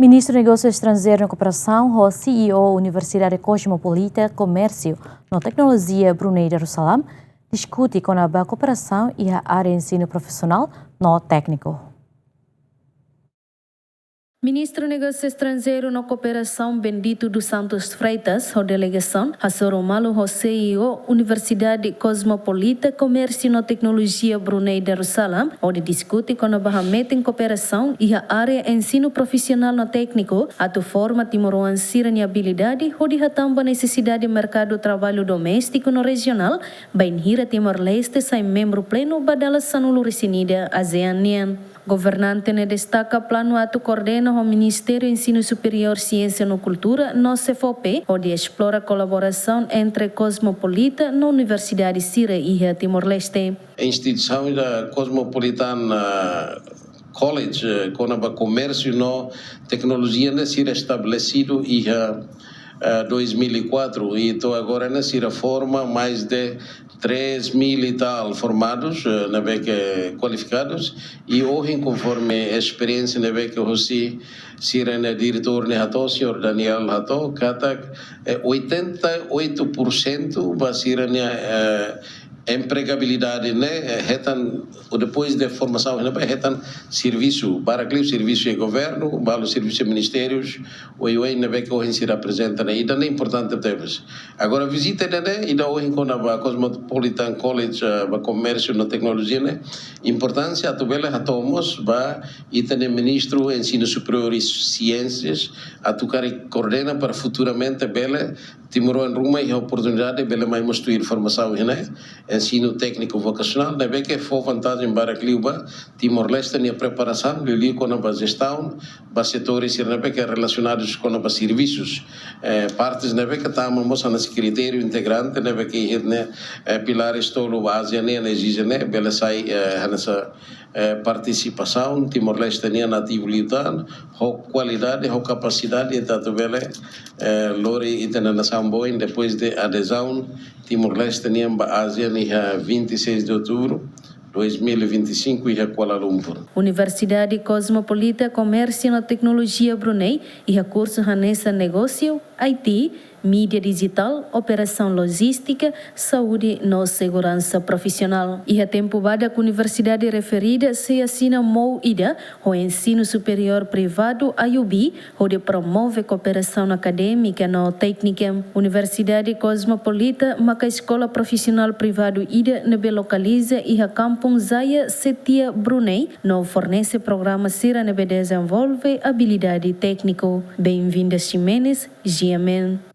Ministro de Negócios Estrangeiros e Cooperação, o CEO Universidade Cosmopolita Comércio e Tecnologia Brunei Darussalam, discute com a cooperação e a área de ensino profissional no técnico. Ministro de Negócios Estrangeiros e Cooperação Bendito dos Santos Freitas, a delegação, Hassoro Malo, o CEO Universidade Cosmopolita Comércio e Tecnologia Brunei Darussalam, onde discute com a Bahamete em cooperação e a área de ensino profissional no técnico, a tu forma Timoroan Sirani habilidade, onde hatamba necessidade de mercado de trabalho doméstico no regional, bem hira Timor-Leste sai membro pleno badala sanulu resinida ASEAN. Governante ne destaca plano atu coordena o Ministério do Ensino Superior, Ciência e Cultura, no CFOP, onde explora colaboração entre Cosmopolita na Universidade Sira e a Timor-Leste. A instituição da Cosmopolitan College, com o comércio e tecnologia, né, será estabelecido em 2004 e então agora né, será forma mais de 3.000 e tal formados, qualificados, e hoje, conforme a experiência, você será diretor, o senhor Daniel Hato, 88% vai ser empregabilidade, né? Depois da formação, serviço, para o serviço de governo, para o serviço de ministérios, o IUE, que hoje se representa, e também é importante temas. Agora, visita, né? E da hoje, quando a Cosmopolitan College, a comércio e tecnologia, né? Importância, a tubela, a tomos, e também ministro do Ensino Superior e Ciências, a tu coordena para futuramente, bela, Timor em Roma e a oportunidade de mais mostrar informação, né? Ensino técnico vocacional, né? Que foi vantagem para Cliuba, Timor-Leste, a preparação, ali com a gestão, para setores que relacionados com os serviços, partes, né? Que estamos no critério integrante, né? Que pilares todo base, né? Exige, né? Bela sai nessa participação, Timor-Leste nativo litan, qualidade, capacidade, e tanto bela, lori e nação boa, depois de adesão, Timor-Leste a Ásia, dia 26 de outubro 2025 e Kuala Lumpur. Universidade Cosmopolita Comércio e Tecnologia Brunei e a curso Hanessa Negócio, IT, mídia digital, operação logística, saúde e segurança profissional. E a tempo bada com a universidade referida se assina MOU-IDA, o ensino superior privado IUB, onde promove cooperação acadêmica no técnica. Universidade Cosmopolita, maca escola profissional privado IDA, nebe localiza e a campus Zaya Setia Brunei, no fornece programa Sira nebe desenvolve habilidade técnico. Bem-vinda Ximenes, GMN.